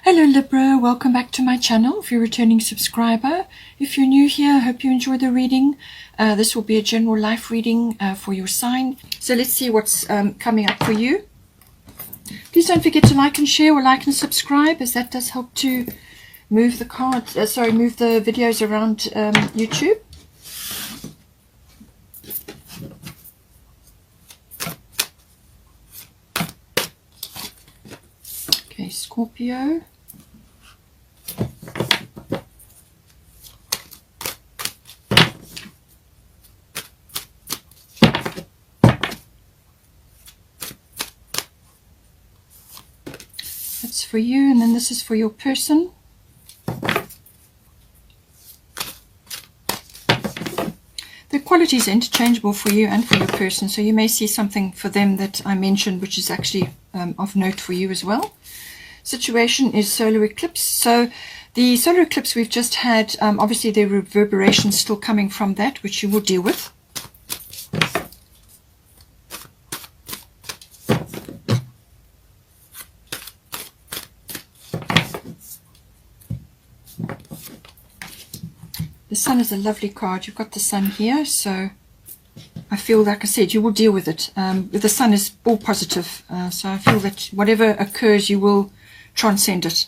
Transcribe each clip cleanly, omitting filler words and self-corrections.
Hello Libra, welcome back to my channel if you're a returning subscriber. If you're new here, I hope you enjoy the reading. This will be a general life reading for your sign. So let's see what's coming up for you. Please don't forget to like and share or like and subscribe, as that does help to move the move the videos around YouTube. Okay, Scorpio. That's for you, and then this is for your person. The quality is interchangeable for you and for your person, so you may see something for them that I mentioned which is actually of note for you as well. Situation is solar eclipse. So the solar eclipse we've just had, obviously there are reverberations still coming from that, which you will deal with. The sun is a lovely card. You've got the sun here, so I feel, like I said, you will deal with it. The sun is all positive, so I feel that whatever occurs, you will transcend it.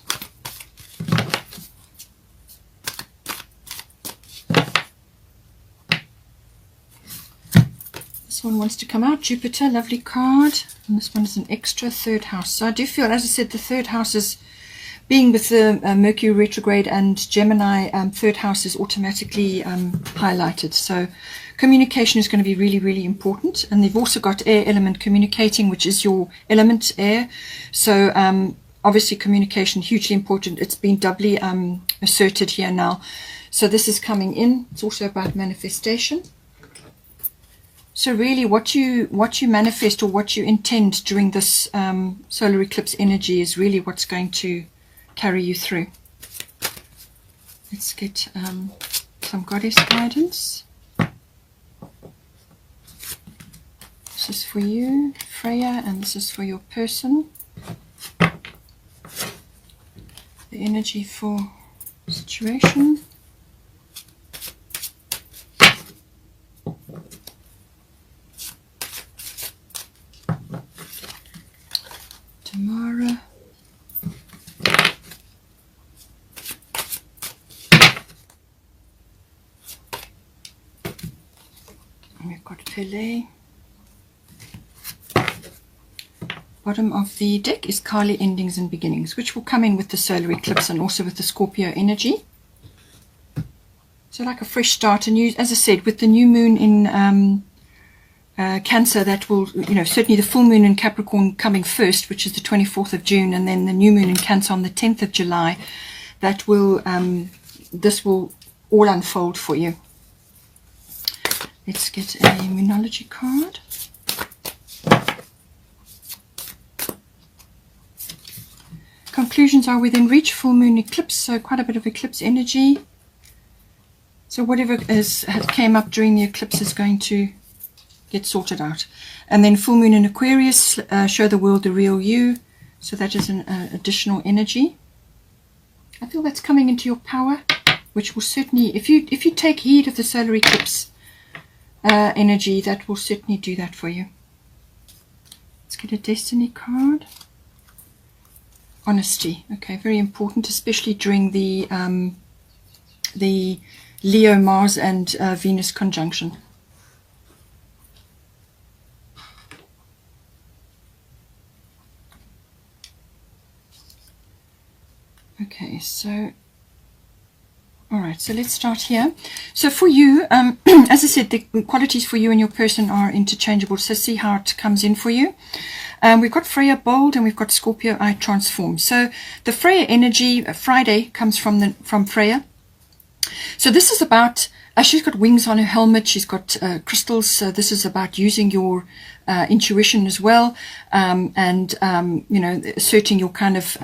This one wants to come out, Jupiter, lovely card. And this one is an extra third house. So I do feel, as I said, the third house is being with the Mercury retrograde and Gemini, third house is automatically highlighted. So communication is going to be really, really important. And they've also got air element communicating, which is your element, air. So obviously communication, hugely important. It's been doubly asserted here now. So this is coming in. It's also about manifestation. So really what you manifest or what you intend during this solar eclipse energy is really what's going to carry you through. Let's get some goddess guidance. This is for you, Freya, and this is for your person. The energy for situation. Tamara. We've got Pele. Bottom of the deck is Kali, endings and beginnings, which will come in with the solar eclipse and also with the Scorpio energy. So like a fresh start, and you, as I said, with the new moon in Cancer, that will, certainly the full moon in Capricorn coming first, which is the 24th of June, and then the new moon in Cancer on the 10th of July. That will, this will all unfold for you. Let's get a Moonology card. Conclusions are within reach, full moon eclipse, so quite a bit of eclipse energy. So whatever came up during the eclipse is going to get sorted out. And then full moon in Aquarius, show the world the real you. So that is an additional energy. I feel that's coming into your power, which will certainly, if you take heed of the solar eclipse energy, that will certainly do that for you. Let's get a destiny card. Honesty. Okay, very important, especially during the Leo, Mars and Venus conjunction. Okay, so all right, so let's start here. So for you, as I said, the qualities for you and your person are interchangeable. So see how it comes in for you. We've got Freya bold and we've got Scorpio I transform. So the Freya energy, Friday, comes from Freya. So this is about, she's got wings on her helmet. She's got crystals. So this is about using your intuition as well, and asserting your kind of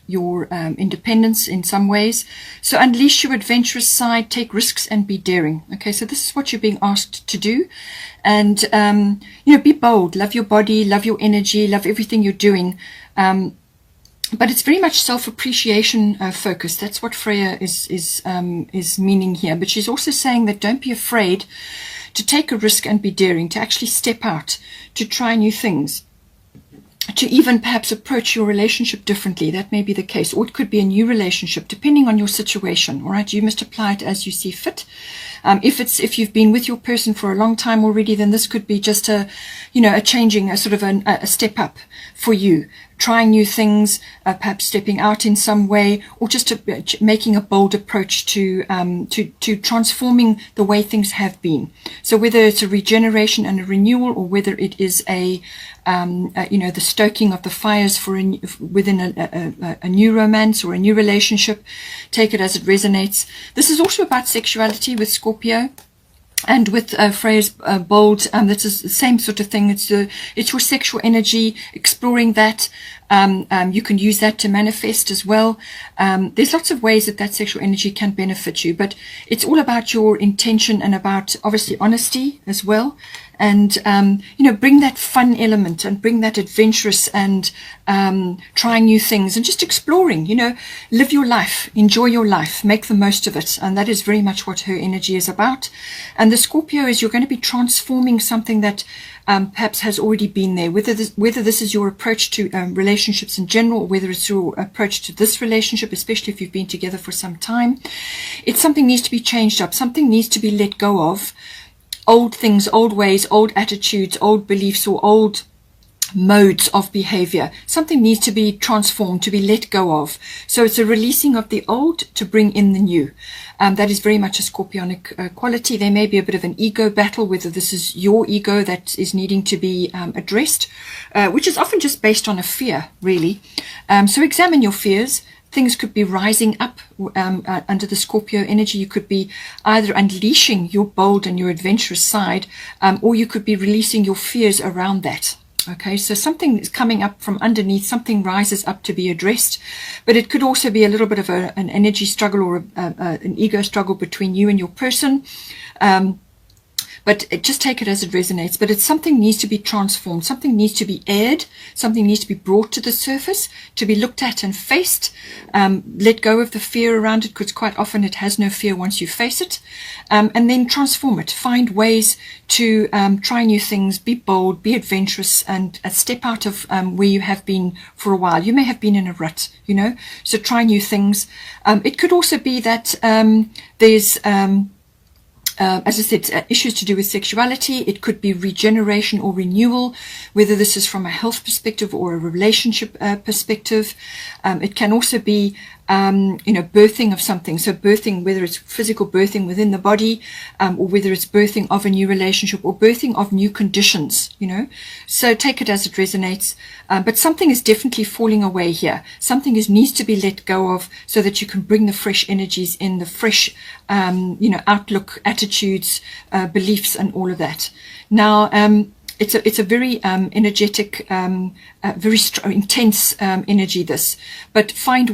your independence in some ways. So unleash your adventurous side, take risks and be daring. Okay, so this is what you're being asked to do. And be bold, love your body, love your energy, love everything you're doing. but it's very much self-appreciation focused. That's what Freya is meaning here. But she's also saying that don't be afraid to take a risk and be daring, to actually step out, to try new things, to even perhaps approach your relationship differently. That may be the case, or it could be a new relationship, depending on your situation. All right, you must apply it as you see fit. If you've been with your person for a long time already, then this could be just a changing, a sort of a step up for you, trying new things, perhaps stepping out in some way, or just making a bold approach to transforming the way things have been. So whether it's a regeneration and a renewal, or whether it is the stoking of the fires within a new romance or a new relationship, take it as it resonates. This is also about sexuality with Scorpio. And with Freya's bold, this is the same sort of thing. It's your sexual energy, exploring that. You can use that to manifest as well. There's lots of ways that sexual energy can benefit you, but it's all about your intention and about, obviously, honesty as well. And, bring that fun element and bring that adventurous and trying new things and just exploring, live your life, enjoy your life, make the most of it. And that is very much what her energy is about. And the Scorpio is you're going to be transforming something that perhaps has already been there, whether this is your approach to relationships in general, or whether it's your approach to this relationship, especially if you've been together for some time. It's something needs to be changed up, something needs to be let go of. Old things, old ways, old attitudes, old beliefs, or old modes of behavior. Something needs to be transformed, to be let go of. So it's a releasing of the old to bring in the new. That is very much a Scorpionic quality. There may be a bit of an ego battle, whether this is your ego that is needing to be addressed, which is often just based on a fear, really. So examine your fears. Things could be rising up under the Scorpio energy. You could be either unleashing your bold and your adventurous side, or you could be releasing your fears around that. Okay, so something is coming up from underneath, something rises up to be addressed, but it could also be a little bit of an energy struggle or an ego struggle between you and your person. But just take it as it resonates. But it's something needs to be transformed. Something needs to be aired. Something needs to be brought to the surface, to be looked at and faced. Let go of the fear around it, because quite often it has no fear once you face it. And then transform it. Find ways to try new things, be bold, be adventurous, and step out of where you have been for a while. You may have been in a rut, so try new things. It could also be that there's... as I said, issues to do with sexuality. It could be regeneration or renewal, whether this is from a health perspective or a relationship perspective. It can also be, birthing of something. So birthing, whether it's physical birthing within the body, or whether it's birthing of a new relationship or birthing of new conditions, So take it as it resonates. But something is definitely falling away here. Something needs to be let go of so that you can bring the fresh energies in, the fresh, outlook, attitudes, beliefs, and all of that. Now, it's a very energetic, very intense energy, this, but find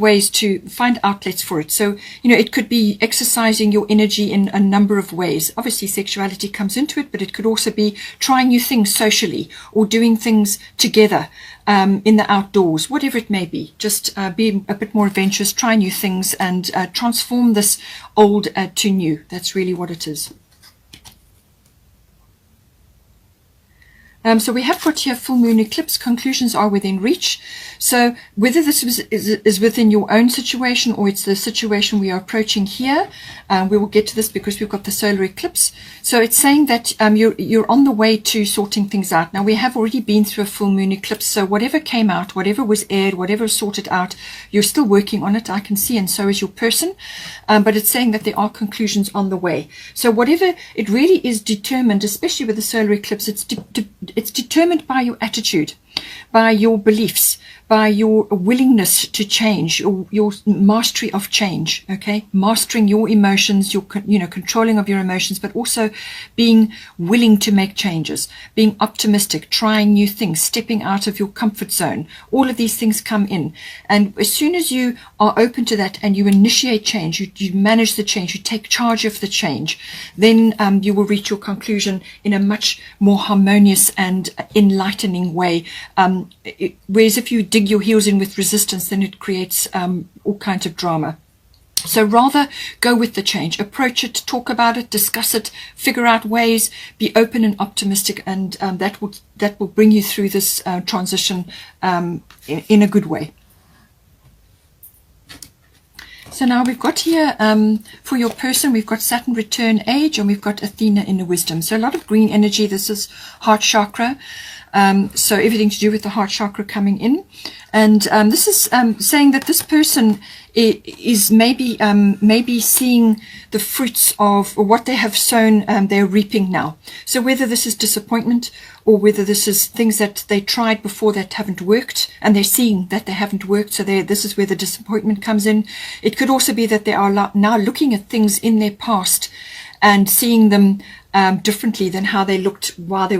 outlets for it. So, it could be exercising your energy in a number of ways. Obviously, sexuality comes into it, but it could also be trying new things socially or doing things together in the outdoors, whatever it may be. Just be a bit more adventurous, try new things, and transform this old to new. That's really what it is. So we have got here full moon eclipse. Conclusions are within reach. So whether this is within your own situation or it's the situation we are approaching here, we will get to this because we've got the solar eclipse. So it's saying that you're on the way to sorting things out. Now we have already been through a full moon eclipse. So whatever came out, whatever was aired, whatever was sorted out, you're still working on it, I can see, and so is your person. But it's saying that there are conclusions on the way. So whatever it really is determined, especially with the solar eclipse, it's determined by your attitude, by your beliefs, by your willingness to change, your mastery of change, okay? Mastering your emotions, your controlling of your emotions, but also being willing to make changes, being optimistic, trying new things, stepping out of your comfort zone. All of these things come in. And as soon as you are open to that and you initiate change, you manage the change, you take charge of the change, then you will reach your conclusion in a much more harmonious and enlightening way. Whereas if you dig dig your heels in with resistance, then it creates all kinds of drama. So rather go with the change, approach it, talk about it, discuss it, figure out ways, be open and optimistic, and that will bring you through this transition in a good way. So now we've got here, for your person, we've got Saturn return age, and we've got Athena inner wisdom. So a lot of green energy. This is heart chakra. So everything to do with the heart chakra coming in. And this is saying that this person is maybe seeing the fruits of what they have sown, they're reaping now. So whether this is disappointment or whether this is things that they tried before that haven't worked, and they're seeing that they haven't worked, so this is where the disappointment comes in. It could also be that they are now looking at things in their past and seeing them differently than how they looked while they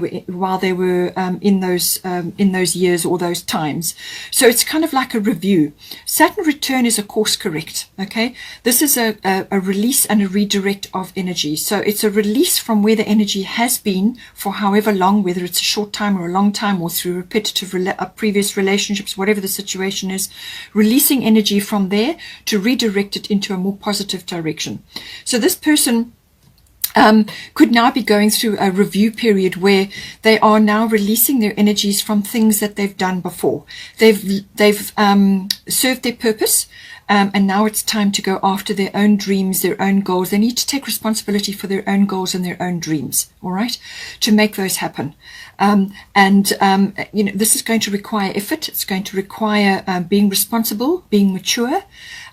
were in those years or those times. So it's kind of like a review. Saturn return is a course correct. Okay, this is a release and a redirect of energy. So it's a release from where the energy has been for however long, whether it's a short time or a long time, or through repetitive previous relationships, whatever the situation is, releasing energy from there to redirect it into a more positive direction. So this person could now be going through a review period where they are now releasing their energies from things that they've done before. They've served their purpose, and now it's time to go after their own dreams, their own goals. They need to take responsibility for their own goals and their own dreams, all right, to make those happen. This is going to require effort. It's going to require being responsible, being mature.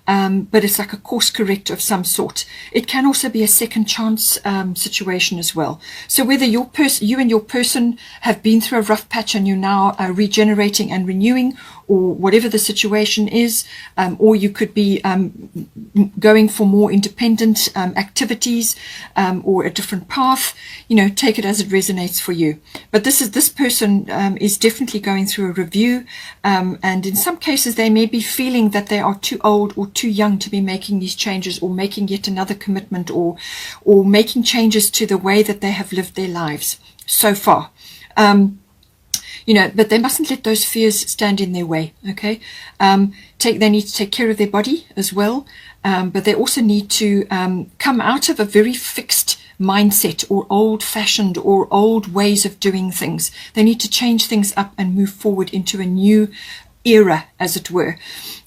But it's like a course correct of some sort. It can also be a second chance situation as well. So whether you and your person have been through a rough patch and you're now regenerating and renewing, or whatever the situation is, or you could be going for more independent activities or a different path, take it as it resonates for you. But this person is definitely going through a review, and in some cases they may be feeling that they are too old or too young to be making these changes, or making yet another commitment, or making changes to the way that they have lived their lives so far. But they mustn't let those fears stand in their way, okay? They need to take care of their body as well, but they also need to come out of a very fixed mindset or old-fashioned or old ways of doing things. They need to change things up and move forward into a new era, as it were.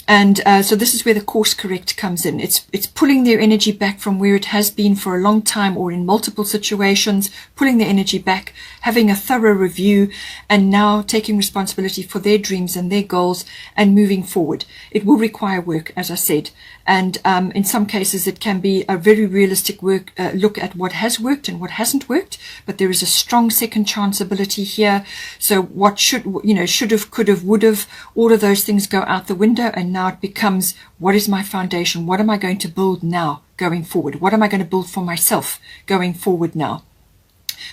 And so this is where the course correct comes in. It's pulling their energy back from where it has been for a long time, or in multiple situations, pulling their energy back, having a thorough review, and now taking responsibility for their dreams and their goals and moving forward. It will require work, as I said. And in some cases, it can be a very realistic look at what has worked and what hasn't worked. But there is a strong second chance ability here. So what should have, could have, would have, all of those things go out the window, and now it becomes, what is my foundation? What am I going to build now going forward? What am I going to build for myself going forward now?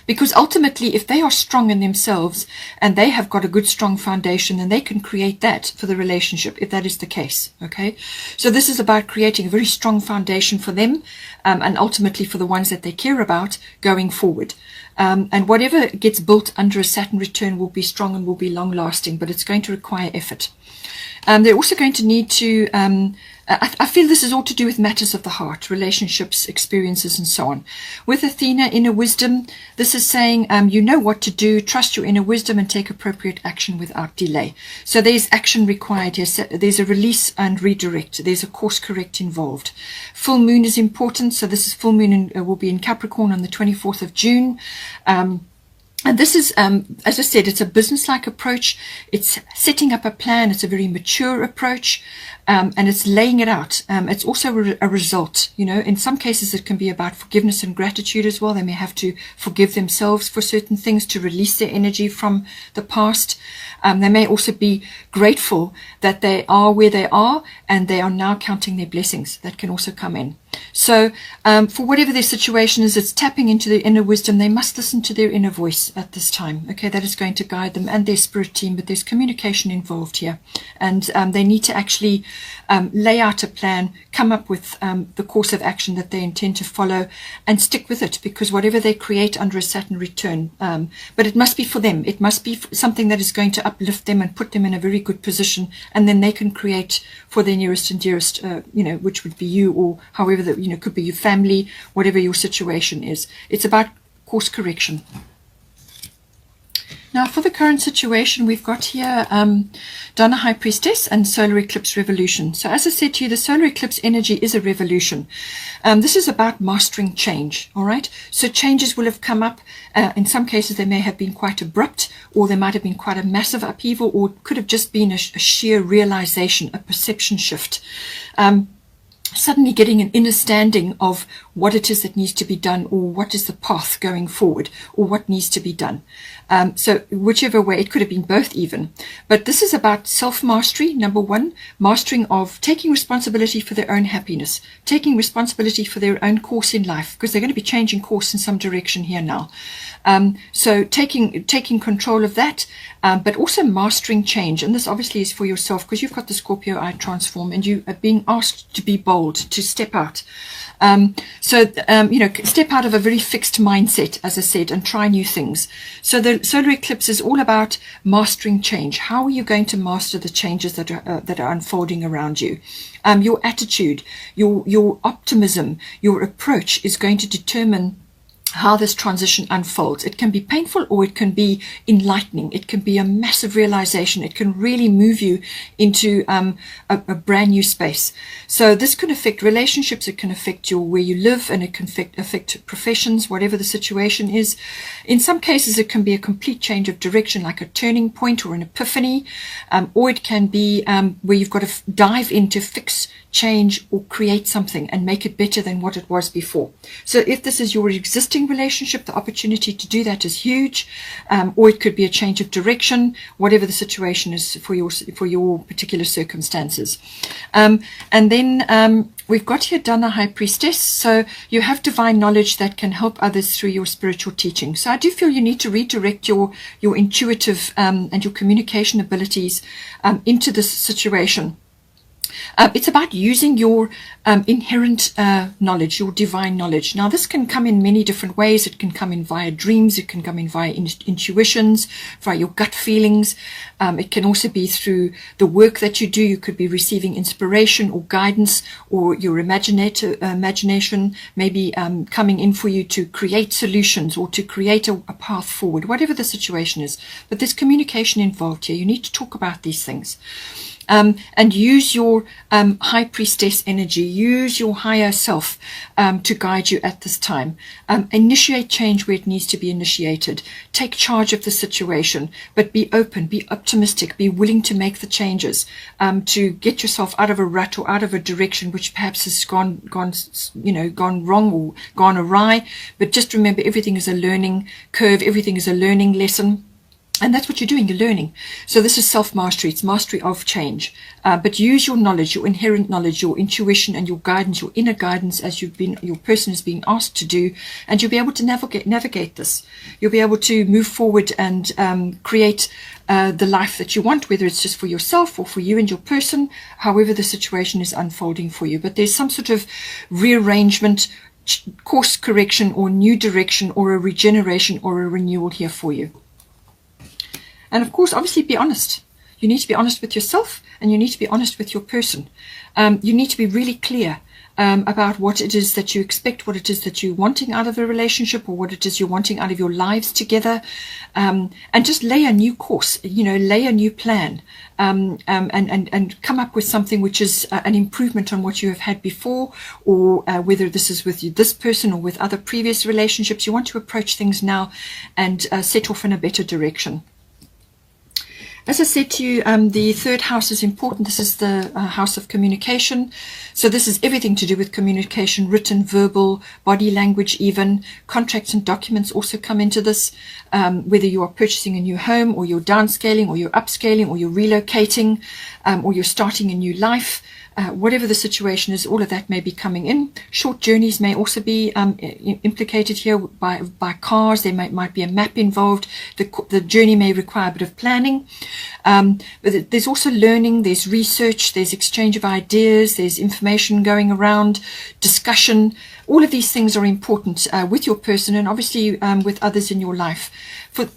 Because ultimately, if they are strong in themselves and they have got a good, strong foundation, then they can create that for the relationship, if that is the case. Okay, so this is about creating a very strong foundation for them, and ultimately for the ones that they care about going forward. And whatever gets built under a Saturn return will be strong and will be long lasting, but it's going to require effort. They're also going to need to, I feel this is all to do with matters of the heart, relationships, experiences, and so on. With Athena, inner wisdom, this is saying, you know what to do, trust your inner wisdom and take appropriate action without delay. So there's action required here. So there's a release and redirect. There's a course correct involved. Full moon is important. So this is full moon will be in Capricorn on the 24th of June. And this is, as I said, it's a business-like approach. It's setting up a plan. It's a very mature approach, and it's laying it out. It's also a result. In some cases, it can be about forgiveness and gratitude as well. They may have to forgive themselves for certain things to release their energy from the past. They may also be grateful that they are where they are, and they are now counting their blessings. That can also come in. So for whatever their situation is, it's tapping into their inner wisdom. They must listen to their inner voice at this time. Okay, that is going to guide them and their spirit team, but there's communication involved here. And they need to actually lay out a plan, come up with the course of action that they intend to follow, and stick with it, because whatever they create under a Saturn return, but it must be for them. It must be something that is going to uplift them and put them in a very good position, and then they can create for their nearest and dearest, which would be you, or however that, could be your family, whatever your situation is. It's about course correction. Now, for the current situation, we've got here Donna High Priestess and Solar Eclipse Revolution. So as I said to you, the solar eclipse energy is a revolution. This is about mastering change, all right? So changes will have come up. In some cases, they may have been quite abrupt, or there might have been quite a massive upheaval, or it could have just been a sheer realization, a perception shift. Suddenly getting an understanding of what it is that needs to be done, or what is the path going forward, or what needs to be done. So whichever way, it could have been both even. But this is about self-mastery, number one, mastering of taking responsibility for their own happiness, taking responsibility for their own course in life, because they're going to be changing course in some direction here now. So taking control of that, but also mastering change. And this obviously is for yourself, because you've got the Scorpio eye transform, and you are being asked to be bold, to step out. Step out of a very fixed mindset, as I said, and try new things. So the solar eclipse is all about mastering change. How are you going to master the changes that are unfolding around you? Your attitude, your optimism, your approach is going to determine how this transition unfolds. It can be painful, or it can be enlightening. It can be a massive realization. It can really move you into a brand new space. So this can affect relationships. It can affect where you live, and it can affect professions, whatever the situation is. In some cases, it can be a complete change of direction, like a turning point or an epiphany, or it can be where you've got to dive in to fix, change, or create something and make it better than what it was before. So if this is your existing relationship, the opportunity to do that is huge, or it could be a change of direction, whatever the situation is for your particular circumstances. And then we've got here Dana High Priestess. So you have divine knowledge that can help others through your spiritual teaching. So I do feel you need to redirect your intuitive and your communication abilities into this situation. It's about using your inherent knowledge, your divine knowledge. Now, this can come in many different ways. It can come in via dreams. It can come in via intuitions, via your gut feelings. It can also be through the work that you do. You could be receiving inspiration or guidance, or your imagination maybe coming in for you to create solutions or to create a path forward, whatever the situation is. But there's communication involved here. You need to talk about these things. And use your high priestess energy, use your higher self to guide you at this time. Initiate change where it needs to be initiated. Take charge of the situation, but be open, be optimistic, be willing to make the changes, to get yourself out of a rut or out of a direction which perhaps has gone wrong or gone awry. But just remember, everything is a learning curve, everything is a learning lesson. And that's what you're doing, you're learning. So this is self-mastery, it's mastery of change. But use your knowledge, your inherent knowledge, your intuition and your guidance, your inner guidance, as your person is being asked to do, and you'll be able to navigate this. You'll be able to move forward and create the life that you want, whether it's just for yourself or for you and your person, however the situation is unfolding for you. But there's some sort of rearrangement, course correction, or new direction, or a regeneration or a renewal here for you. And of course, obviously, be honest. You need to be honest with yourself, and you need to be honest with your person. You need to be really clear about what it is that you expect, what it is that you're wanting out of a relationship, or what it is you're wanting out of your lives together. And just lay a new course, lay a new plan, and come up with something which is an improvement on what you have had before, or whether this is with this person or with other previous relationships. You want to approach things now and set off in a better direction. As I said to you, the third house is important. This is the house of communication. So this is everything to do with communication, written, verbal, body language even. Contracts and documents also come into this, whether you are purchasing a new home or you're downscaling or you're upscaling or you're relocating or you're starting a new life. Whatever the situation is, all of that may be coming in. Short journeys may also be implicated here by cars. There might be a map involved. The journey may require a bit of planning. But there's also learning, there's research, there's exchange of ideas, there's information going around, discussion. All of these things are important with your person and obviously with others in your life.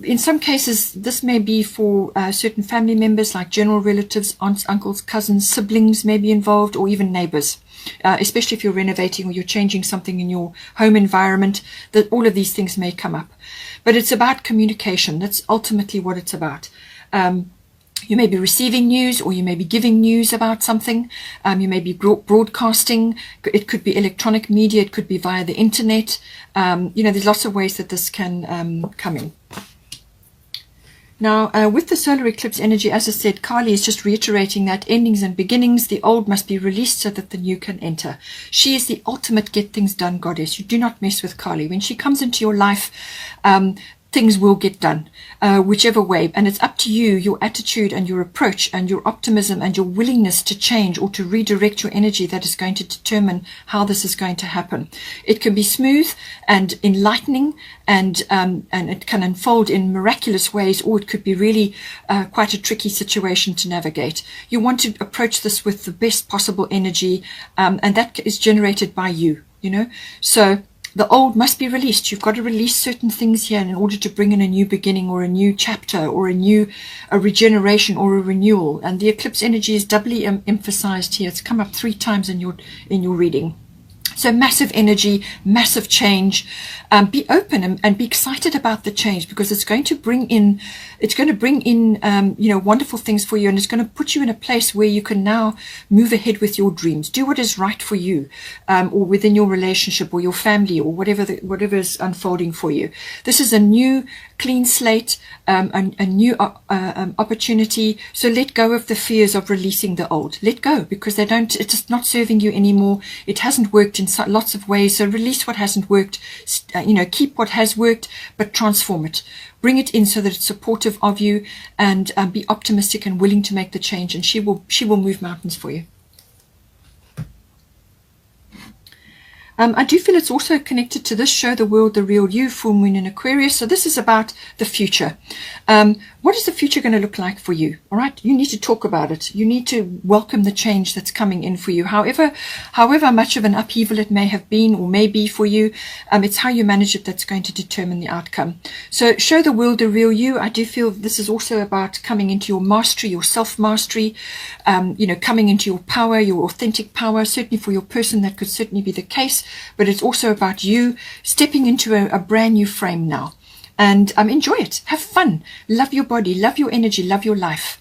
In some cases, this may be for certain family members like general relatives, aunts, uncles, cousins, siblings may be involved, or even neighbors, especially if you're renovating or you're changing something in your home environment, that all of these things may come up. But it's about communication. That's ultimately what it's about. You may be receiving news or you may be giving news about something. You may be broadcasting. It could be electronic media. It could be via the internet. There's lots of ways that this can come in. Now, with the solar eclipse energy, as I said, Kali is just reiterating that endings and beginnings, the old must be released so that the new can enter. She is the ultimate get things done goddess. You do not mess with Kali. When she comes into your life, things will get done, whichever way. And it's up to you, your attitude and your approach and your optimism and your willingness to change or to redirect your energy that is going to determine how this is going to happen. It can be smooth and enlightening and it can unfold in miraculous ways, or it could be really quite a tricky situation to navigate. You want to approach this with the best possible energy, and that is generated by you, So the old must be released. You've got to release certain things here in order to bring in a new beginning or a new chapter or a regeneration or a renewal. And the eclipse energy is doubly emphasized here. It's come up 3 times in your reading. So massive energy, massive change. Be open and be excited about the change, because it's going to bring in wonderful things for you, and it's going to put you in a place where you can now move ahead with your dreams. Do what is right for you, or within your relationship or your family or whatever is unfolding for you. This is a new clean slate, a new opportunity. So let go of the fears of releasing the old. Let go, because it's not serving you anymore. It hasn't worked in lots of ways. So release what hasn't worked. Keep what has worked, but transform it. Bring it in so that it's supportive of you, and be optimistic and willing to make the change. And she will move mountains for you. I do feel it's also connected to this show, The World, The Real You, full moon in Aquarius. So this is about the future. What is the future going to look like for you? All right. You need to talk about it. You need to welcome the change that's coming in for you. However much of an upheaval it may have been or may be for you, it's how you manage it that's going to determine the outcome. So show the world the real you. I do feel this is also about coming into your mastery, your self-mastery, coming into your power, your authentic power. Certainly for your person, that could certainly be the case. But it's also about you stepping into a brand new frame now. And enjoy it. Have fun. Love your body. Love your energy. Love your life.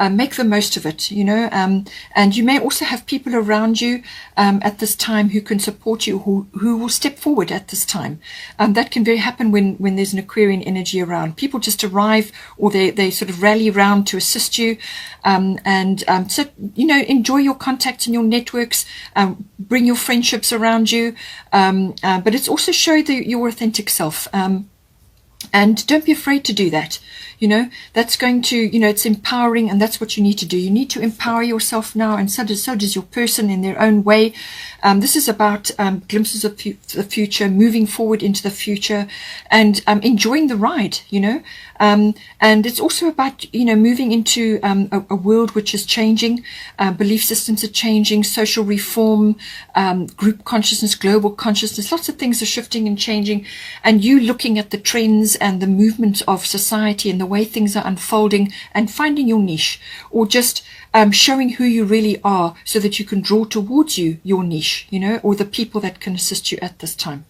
Make the most of it, and you may also have people around you at this time who can support you, who will step forward at this time. That can very happen when there's an Aquarian energy around. People just arrive, or they sort of rally around to assist you. So enjoy your contacts and your networks. Bring your friendships around you. But it's also show your authentic self. And don't be afraid to do that. That's going to, it's empowering, and that's what you need to do. You need to empower yourself now, and so does your person in their own way. This is about glimpses of the future, moving forward into the future, and enjoying the ride, and it's also about, moving into a world which is changing. Belief systems are changing, social reform, group consciousness, global consciousness, lots of things are shifting and changing, and you looking at the trends and the movement of society and the way things are unfolding, and finding your niche, or just showing who you really are, so that you can draw towards you your niche, or the people that can assist you at this time.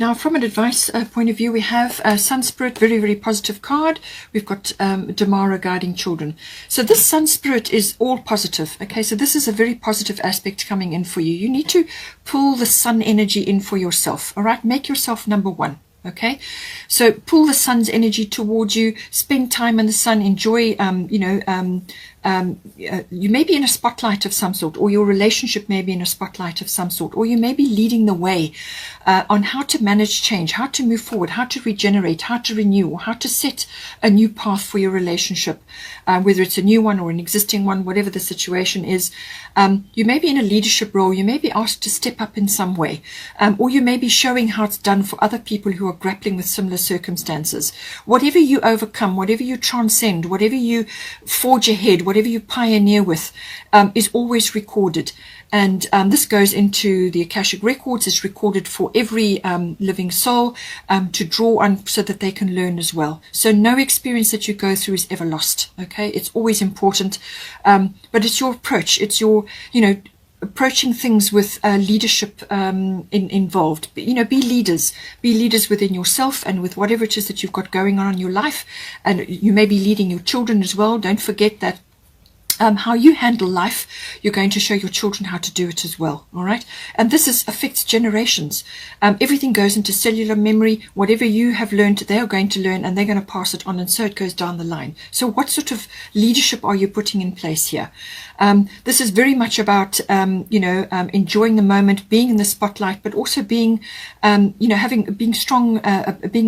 Now, from an advice point of view, we have Sun Spirit, very, very positive card. We've got Damara guiding children. So this Sun Spirit is all positive. Okay, so this is a very positive aspect coming in for you. You need to pull the sun energy in for yourself. All right, make yourself number one. Okay, so pull the sun's energy towards you, spend time in the sun, enjoy, you may be in a spotlight of some sort, or your relationship may be in a spotlight of some sort, or you may be leading the way on how to manage change, how to move forward, how to regenerate, how to renew, or how to set a new path for your relationship, whether it's a new one or an existing one, whatever the situation is. You may be in a leadership role, you may be asked to step up in some way, or you may be showing how it's done for other people who are grappling with similar circumstances. Whatever you overcome, whatever you transcend, whatever you forge ahead, whatever you pioneer with, is always recorded. And this goes into the Akashic records. It's recorded for every living soul to draw on so that they can learn as well. So no experience that you go through is ever lost. Okay, it's always important, but it's your approach. It's your, approaching things with leadership involved. Be leaders. Be leaders within yourself and with whatever it is that you've got going on in your life. And you may be leading your children as well. Don't forget that how you handle life, you're going to show your children how to do it as well. All right. And this affects generations. Everything goes into cellular memory. Whatever you have learned, they are going to learn, and they're going to pass it on. And so it goes down the line. So what sort of leadership are you putting in place here? This is very much about, enjoying the moment, being in the spotlight, but also being, being a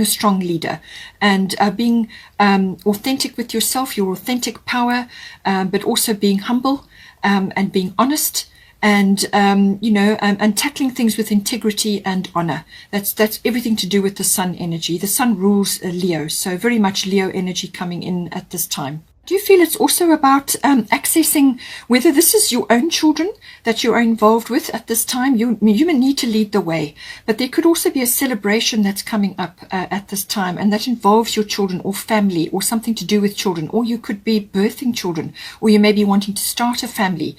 strong leader, and being authentic with yourself, your authentic power, but also being humble and being honest, and and tackling things with integrity and honor. That's everything to do with the sun energy. The sun rules Leo, so very much Leo energy coming in at this time. Do you feel it's also about accessing, whether this is your own children that you're involved with at this time? You need to lead the way, but there could also be a celebration that's coming up at this time, and that involves your children or family or something to do with children, or you could be birthing children, or you may be wanting to start a family,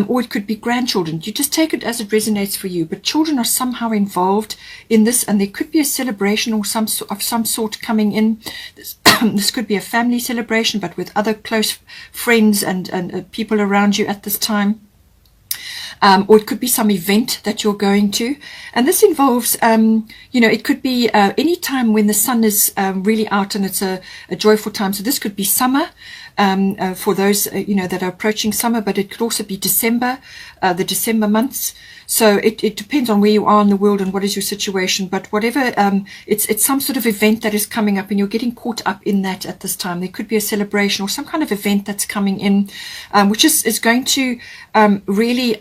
or it could be grandchildren. You just take it as it resonates for you, but children are somehow involved in this, and there could be a celebration or some sort coming in. This could be a family celebration, but with other close friends and people around you at this time. Or it could be some event that you're going to. And this involves, it could be any time when the sun is really out and it's a joyful time. So this could be summer for those, that are approaching summer, but it could also be December, the December months. So it depends on where you are in the world and what is your situation. But whatever, it's some sort of event that is coming up, and you're getting caught up in that at this time. There could be a celebration or some kind of event that's coming in, which is going to really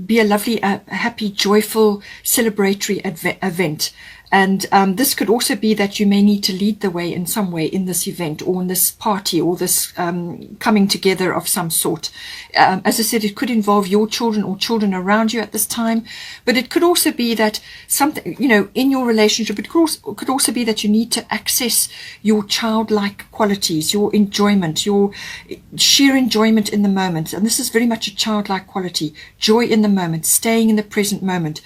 be a lovely, happy, joyful, celebratory event. And this could also be that you may need to lead the way in some way in this event or in this party or this coming together of some sort. As I said, it could involve your children or children around you at this time, but it could also be that something, in your relationship, it could also be that you need to access your childlike qualities, your enjoyment, your sheer enjoyment in the moment. And this is very much a childlike quality, joy in the moment, staying in the present moment.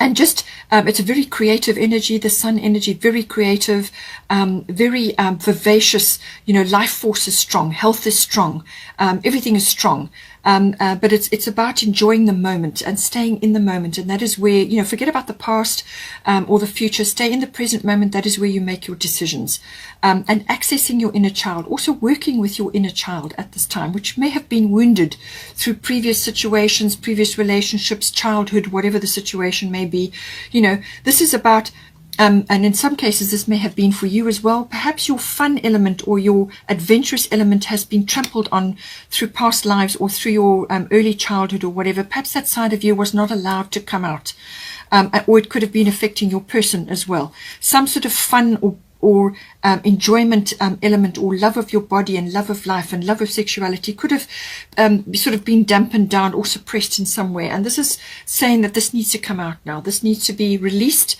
And just, it's a very creative energy, the sun energy, very creative, very vivacious. Life force is strong, health is strong, everything is strong. But it's about enjoying the moment and staying in the moment. And that is where, forget about the past or the future, stay in the present moment. That is where you make your decisions. And accessing your inner child, also working with your inner child at this time, which may have been wounded through previous situations, previous relationships, childhood, whatever the situation may be. This is about, and in some cases this may have been for you as well, perhaps your fun element or your adventurous element has been trampled on through past lives or through your early childhood or whatever. Perhaps that side of you was not allowed to come out, or it could have been affecting your person as well. Some sort of fun or enjoyment element or love of your body and love of life and love of sexuality could have sort of been dampened down or suppressed in some way. And this is saying that this needs to come out now. This needs to be released.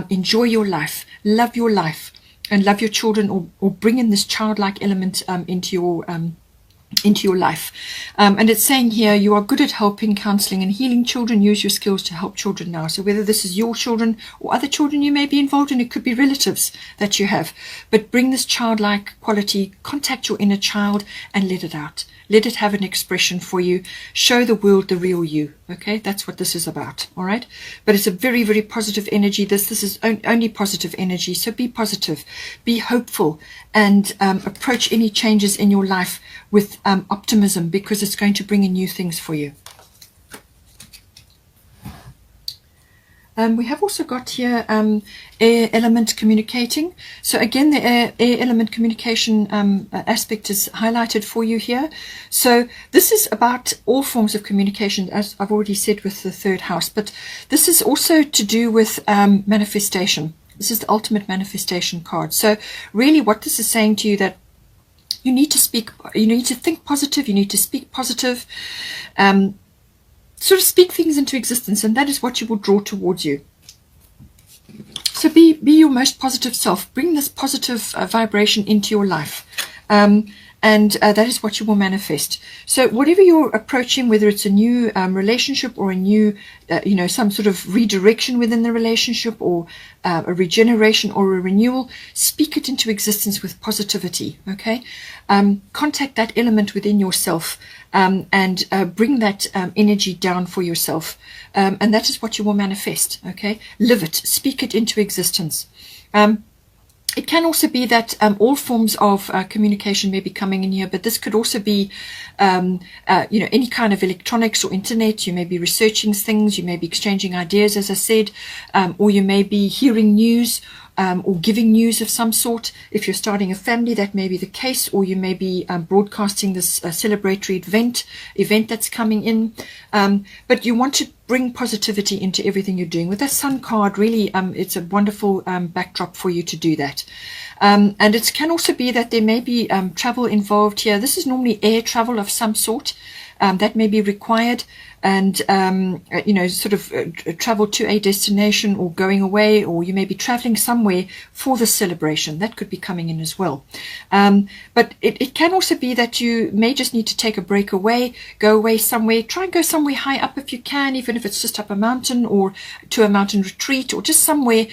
Enjoy your life, and love your children, or bring in this childlike element into your life. And it's saying here, you are good at helping, counseling and healing children. Use your skills to help children now. So whether this is your children or other children you may be involved in, it could be relatives that you have, but bring this childlike quality, contact your inner child and let it out. let it have an expression for you, show the world the real you. Okay, that's what this is about. All right, but it's a very, very positive energy. This is only positive energy, so be positive, be hopeful, and approach any changes in your life with optimism, because it's going to bring in new things for you. We have also got here air element communicating. So again, the air element communication aspect is highlighted for you here. So this is about all forms of communication, as I've already said with the third house, but this is also to do with manifestation. This is the ultimate manifestation card. So really what this is saying to you, that you need to think positive, you need to speak positive, sort of speak things into existence, and that is what you will draw towards you. So be your most positive self. Bring this positive vibration into your life, and that is what you will manifest. So whatever you're approaching, whether it's a new relationship or a new, some sort of redirection within the relationship, or a regeneration or a renewal, speak it into existence with positivity. Okay, contact that element within yourself, and bring that energy down for yourself, and that is what you will manifest. Okay, live it, speak it into existence. It can also be that all forms of communication may be coming in here, but this could also be, any kind of electronics or internet. You may be researching things, you may be exchanging ideas, as I said, or you may be hearing news, or giving news of some sort. If you're starting a family, that may be the case, or you may be broadcasting this celebratory event that's coming in. But you want to bring positivity into everything you're doing. With the Sun card, really, it's a wonderful backdrop for you to do that. And it can also be that there may be travel involved here. This is normally air travel of some sort that may be required, and travel to a destination, or going away, or you may be traveling somewhere for the celebration. That could be coming in as well. But it can also be that you may just need to take a break away, go away somewhere. Try and go somewhere high up if you can, even if it's just up a mountain, or to a mountain retreat, or just somewhere,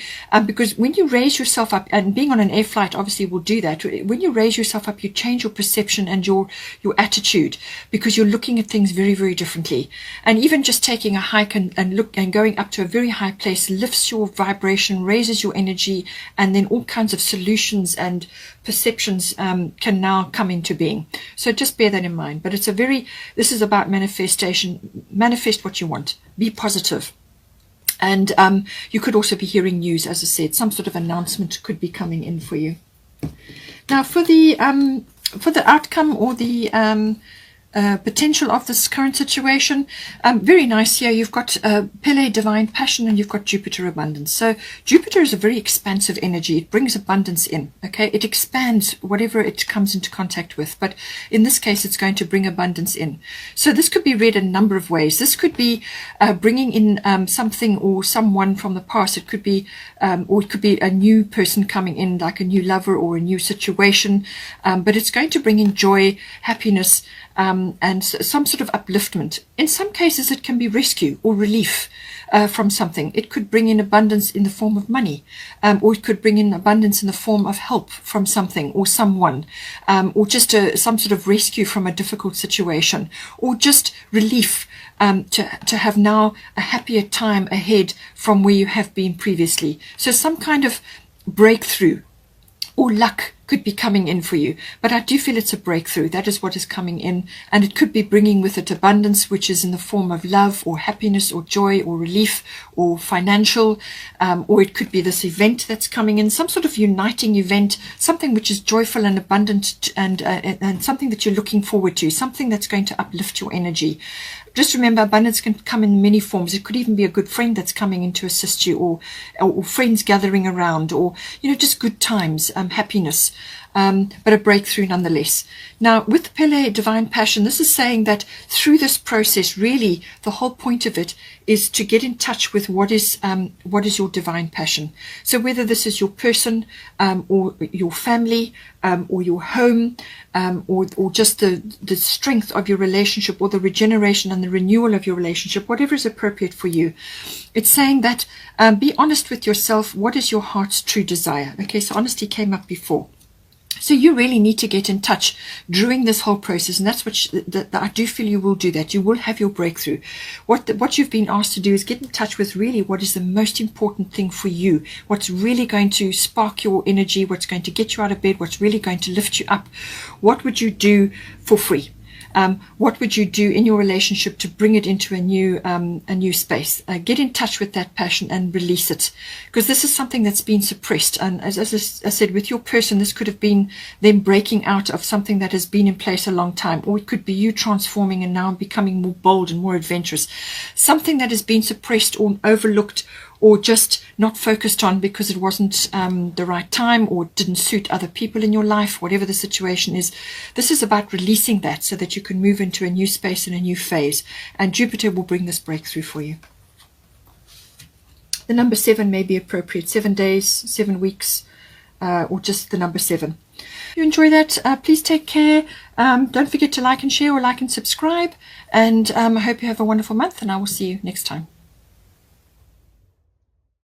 because when you raise yourself up, and being on an air flight obviously will do that, when you raise yourself up, you change your perception and your attitude, because you're looking at things very, very differently. And even just taking a hike and going up to a very high place lifts your vibration, raises your energy, and then all kinds of solutions and perceptions can now come into being. So just bear that in mind. But this is about manifestation. Manifest what you want. Be positive. And you could also be hearing news, as I said. Some sort of announcement could be coming in for you. Now, for the outcome, or the potential of this current situation, very nice here. You've got Pele, divine passion, and you've got Jupiter, abundance. So Jupiter is a very expansive energy. It brings abundance in. Okay, it expands whatever it comes into contact with, but in this case it's going to bring abundance in. So this could be read a number of ways. This could be bringing in something or someone from the past. It could be or it could be a new person coming in, like a new lover or a new situation, but it's going to bring in joy, happiness, and some sort of upliftment. In some cases it can be rescue or relief from something. It could bring in abundance in the form of money, or it could bring in abundance in the form of help from something or someone, or just some sort of rescue from a difficult situation, or just relief to have now a happier time ahead from where you have been previously. So some kind of breakthrough or luck could be coming in for you, but I do feel it's a breakthrough. That is what is coming in, and it could be bringing with it abundance, which is in the form of love or happiness or joy or relief or financial, or it could be this event that's coming in, some sort of uniting event, something which is joyful and abundant, and something that you're looking forward to, something that's going to uplift your energy. Just remember, abundance can come in many forms. It could even be a good friend that's coming in to assist you, or friends gathering around, or just good times, happiness, but a breakthrough nonetheless. Now, with Pele, divine passion, this is saying that through this process, really, the whole point of it is to get in touch with what is your divine passion. So whether this is your person, or your family, or your home, or just the strength of your relationship, or the regeneration and the renewal of your relationship, whatever is appropriate for you. It's saying that be honest with yourself. What is your heart's true desire? Okay, so honesty came up before. So you really need to get in touch during this whole process, and that's what I do feel you will do that. You will have your breakthrough. What you've been asked to do is get in touch with really what is the most important thing for you, what's really going to spark your energy, what's going to get you out of bed, what's really going to lift you up. What would you do for free? What would you do in your relationship to bring it into a new space? Get in touch with that passion and release it, because this is something that's been suppressed. And as I said, with your person, this could have been them breaking out of something that has been in place a long time, or it could be you transforming and now becoming more bold and more adventurous. Something that has been suppressed or overlooked, or just not focused on because it wasn't the right time or didn't suit other people in your life, whatever the situation is. This is about releasing that so that you can move into a new space and a new phase. And Jupiter will bring this breakthrough for you. The number 7 may be appropriate. 7 days, 7 weeks, or just the number 7. If you enjoy that, please take care. Don't forget to like and share, or like and subscribe. And I hope you have a wonderful month, and I will see you next time.